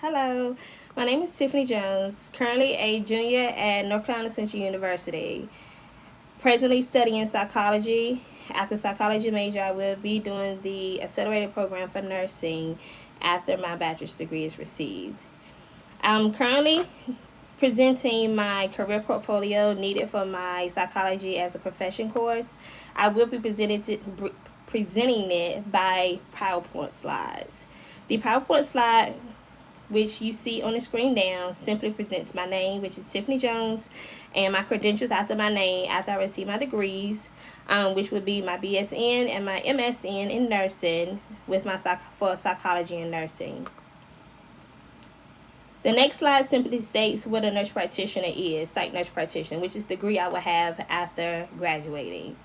Hello, my name is Tiffany Jones, currently a junior at North Carolina Central University. Presently studying psychology. After psychology major, I will be doing the accelerated program for nursing after my bachelor's degree is received. I'm currently presenting my career portfolio needed for my psychology as a profession course. I will be presenting it by PowerPoint slides. The PowerPoint slide which you see on the screen now, simply presents my name, which is Tiffany Jones, and my credentials after my name after I receive my degrees, which would be my BSN and my MSN in nursing with my for psychology and nursing. The next slide simply states what a nurse practitioner is, psych nurse practitioner, which is the degree I will have after graduating.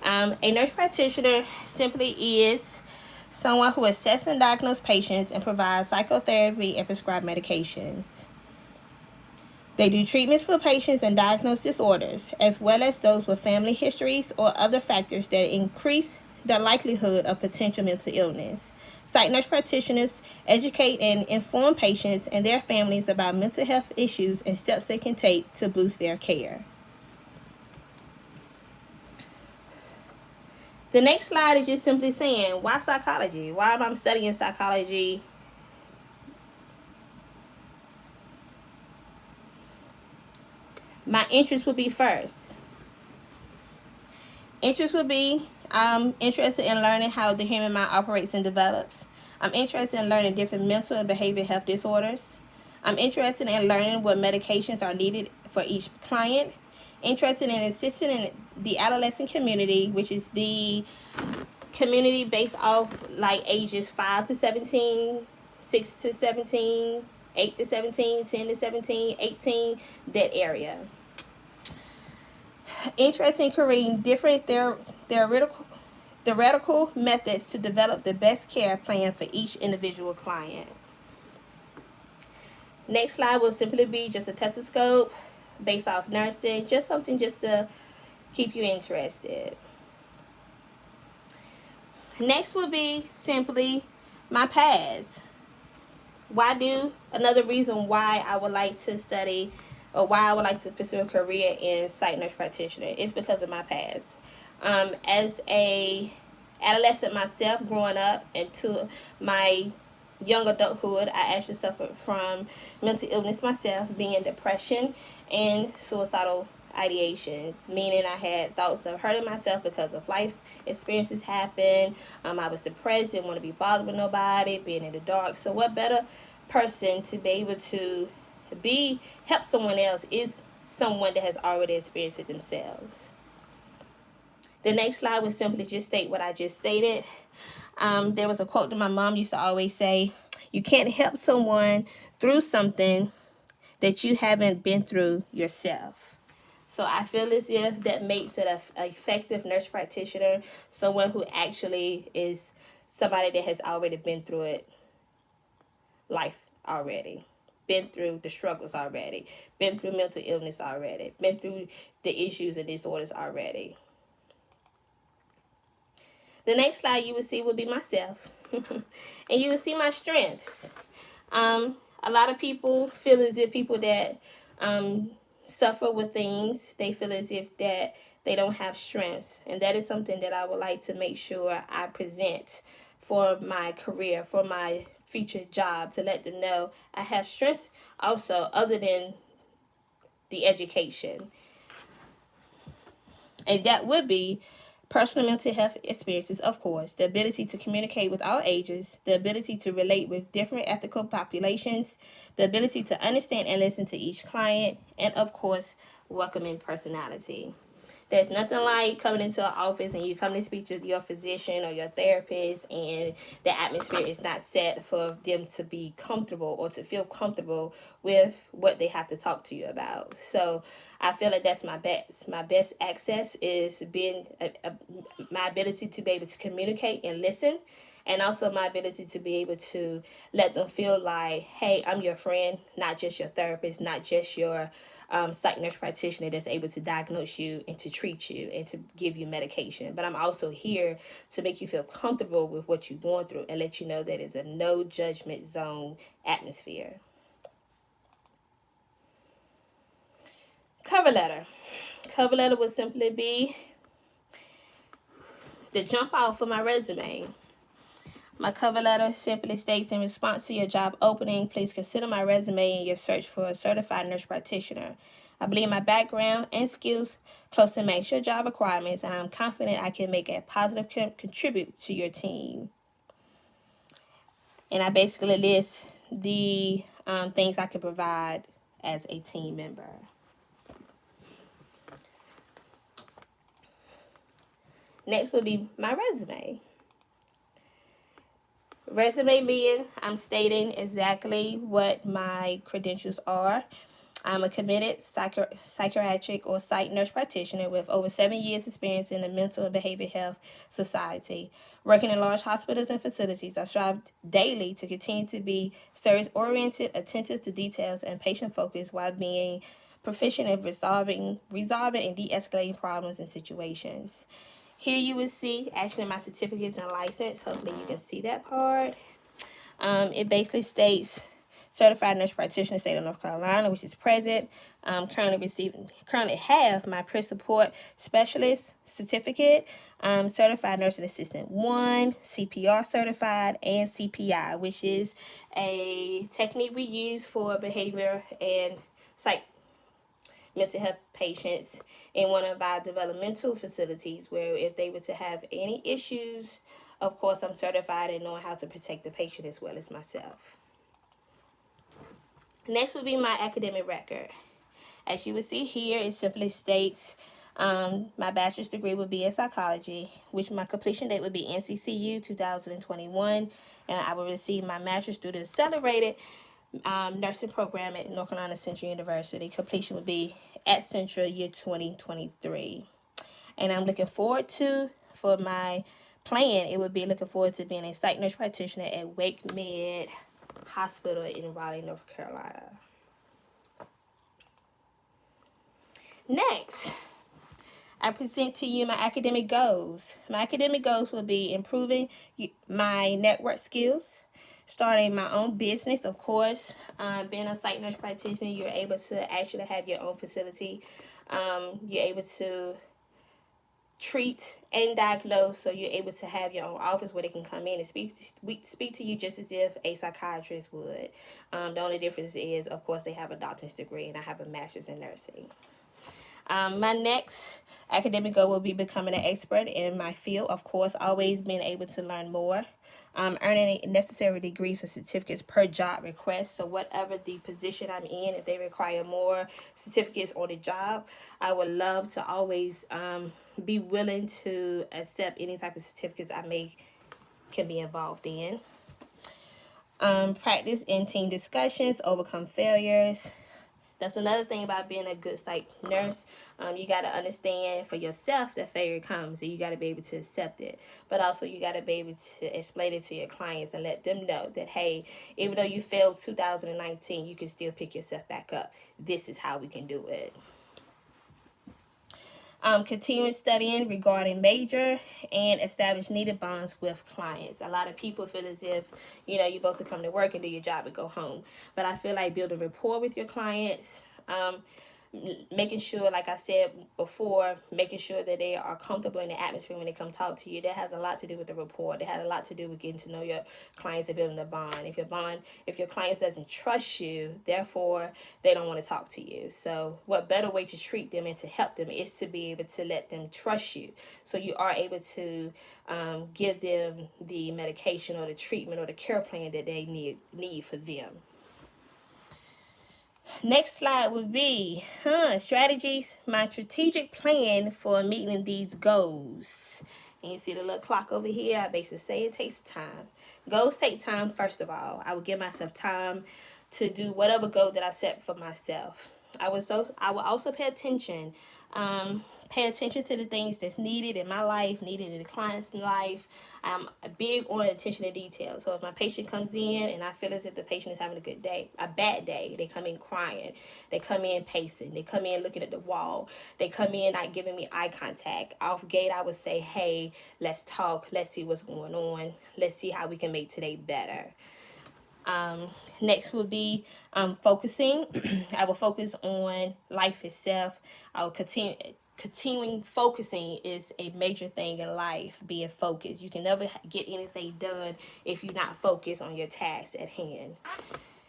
A nurse practitioner simply is someone who assesses and diagnoses patients and provides psychotherapy and prescribe medications. They do treatments for patients and diagnose disorders, as well as those with family histories or other factors that increase the likelihood of potential mental illness. Psych nurse practitioners educate and inform patients and their families about mental health issues and steps they can take to boost their care. The next slide is just simply saying, why psychology? Why am I studying psychology? My interest would be first. Interest would be I'm interested in learning how the human mind operates and develops. I'm interested in learning different mental and behavioral health disorders. I'm interested in learning what medications are needed for each client. Interested in assisting in the adolescent community, which is the community based off like ages 5 to 17, 6 to 17, 8 to 17, 10 to 17, 18, that area. Interested in creating different theoretical methods to develop the best care plan for each individual client. Next slide will simply be just a stethoscope based off nursing, just something just to keep you interested. Next will be simply my past. Another reason why I would like to study or why I would like to pursue a career in psych nurse practitioner is because of my past. As a adolescent myself, growing up into my young adulthood, I actually suffered from mental illness myself, being depression and suicidal ideations, meaning I had thoughts of hurting myself because of life experiences happen. I was depressed, didn't want to be bothered with nobody, being in the dark. So what better person to be able to help someone else is someone that has already experienced it themselves. The next slide would simply just state what I just stated. There was a quote that my mom used to always say, you can't help someone through something that you haven't been through yourself. So I feel as if that makes it an effective nurse practitioner, someone who actually is somebody that has already been through it, life already, been through the struggles already, been through mental illness already, been through the issues and disorders already. The next slide you will see will be myself. And you will see my strengths. A lot of people feel as if people that suffer with things, they feel as if that they don't have strengths. And that is something that I would like to make sure I present for my career, for my future job, to let them know I have strength also other than the education. And that would be personal mental health experiences, of course, the ability to communicate with all ages, the ability to relate with different ethical populations, the ability to understand and listen to each client, and of course, welcoming personality. There's nothing like coming into an office and you come to speak to your physician or your therapist and the atmosphere is not set for them to be comfortable or to feel comfortable with what they have to talk to you about. So I feel like that's my best. My best access is being my ability to be able to communicate and listen and also my ability to be able to let them feel like, hey, I'm your friend, not just your therapist, not just your psych nurse practitioner that's able to diagnose you and to treat you and to give you medication. But I'm also here to make you feel comfortable with what you're going through and let you know that it's a no judgment zone atmosphere. Cover letter. Cover letter would simply be the jump out for my resume. My cover letter simply states, in response to your job opening, please consider my resume in your search for a certified nurse practitioner. I believe my background and skills closely match your job requirements, and I'm confident I can make a positive contribute to your team. And I basically list the things I can provide as a team member. Next would be my resume. Resume being, I'm stating exactly what my credentials are. I'm a committed psychiatric or psych nurse practitioner with over 7 years experience in the mental and behavioral health society. Working in large hospitals and facilities, I strive daily to continue to be service-oriented, attentive to details, and patient-focused while being proficient in resolving and de-escalating problems and situations. Here you will see actually my certificates and license. Hopefully you can see that part. It basically states certified nurse practitioner, state of North Carolina, which is present. Currently have my peer support specialist certificate, certified nursing assistant 1, CPR certified, and CPI, which is a technique we use for behavior and psych mental health patients in one of our developmental facilities, where if they were to have any issues, of course I'm certified in knowing how to protect the patient as well as myself. Next would be my academic record. As you will see here, it simply states my bachelor's degree would be in psychology, which my completion date would be NCCU 2021, and I will receive my master's through the accelerated nursing program at North Carolina Central University. Completion would be at Central year 2023. And I'm looking forward to, for my plan, it would be looking forward to being a psych nurse practitioner at Wake Med Hospital in Raleigh, North Carolina. Next, I present to you my academic goals. My academic goals will be improving my network skills, starting my own business, of course. Being a psych nurse practitioner, you're able to actually have your own facility. You're able to treat and diagnose, so you're able to have your own office where they can come in and speak to you just as if a psychiatrist would. The only difference is, of course, they have a doctor's degree and I have a master's in nursing. My next academic goal will be becoming an expert in my field. Of course, always being able to learn more. Earning necessary degrees or certificates per job request. So whatever the position I'm in, if they require more certificates on the job, I would love to always be willing to accept any type of certificates can be involved in. Practice in team discussions, overcome failures. That's another thing about being a good psych nurse. You got to understand for yourself that failure comes, and you got to be able to accept it. But also you got to be able to explain it to your clients and let them know that, hey, even though you failed 2019, you can still pick yourself back up. This is how we can do it. Continuing studying regarding major and establish needed bonds with clients. A lot of people feel as if, you're supposed to come to work and do your job and go home. But I feel like building rapport with your clients, making sure, like I said before, making sure that they are comfortable in the atmosphere when they come talk to you. That has a lot to do with the rapport. That has a lot to do with getting to know your clients and building a bond. If your clients doesn't trust you, therefore they don't want to talk to you. So what better way to treat them and to help them is to be able to let them trust you, so you are able to give them the medication or the treatment or the care plan that they need for them. Next slide would be strategies, my strategic plan for meeting these goals. And you see the little clock over here. I basically say it takes time. Goals take time, first of all. I will give myself time to do whatever goal that I set for myself. I will also pay attention Pay attention to the things that's needed in my life, needed in the client's life. I'm big on attention to detail. So if my patient comes in and I feel as if the patient is having a bad day, they come in crying, they come in pacing, they come in looking at the wall, they come in not giving me eye contact. Off gate, I would say, hey, let's talk, let's see what's going on, let's see how we can make today better. Next will be focusing. I will focus on life itself. I will continuing focusing is a major thing in life. Being focused, you can never get anything done if you're not focused on your task at hand.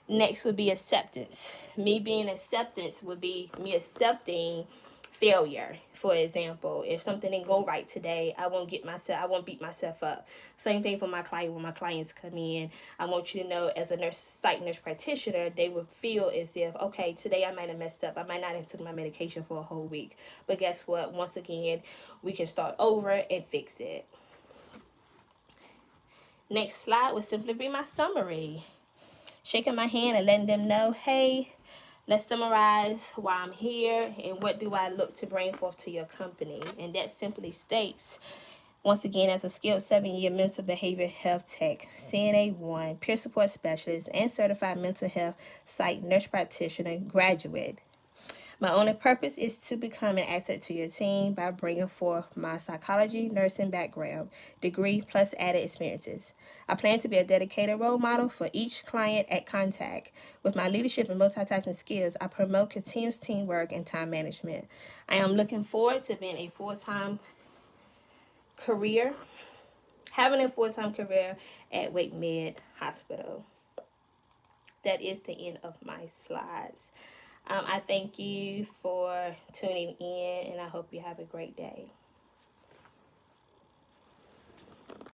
Next would be acceptance. Me being acceptance would be me accepting failure. For example, if something didn't go right today, I won't beat myself up. Same thing for my client. When my clients come in, I want you to know, as a psych nurse practitioner, they would feel as if, okay, today I might have messed up, I might not have took my medication for a whole week, but guess what, once again, we can start over and fix it. Next slide would simply be my summary. Shaking my hand and letting them know, hey, let's summarize why I'm here and what do I look to bring forth to your company. And that simply states, once again, as a skilled 7-year mental behavior health tech, CNA 1, peer support specialist, and certified mental health psych nurse practitioner graduate, my only purpose is to become an asset to your team by bringing forth my psychology, nursing background, degree, plus added experiences. I plan to be a dedicated role model for each client at contact. With my leadership and multitasking skills, I promote continuous teamwork and time management. I am looking forward to being a full-time career, having a full-time career at Wake Med Hospital. That is the end of my slides. I thank you for tuning in, and I hope you have a great day.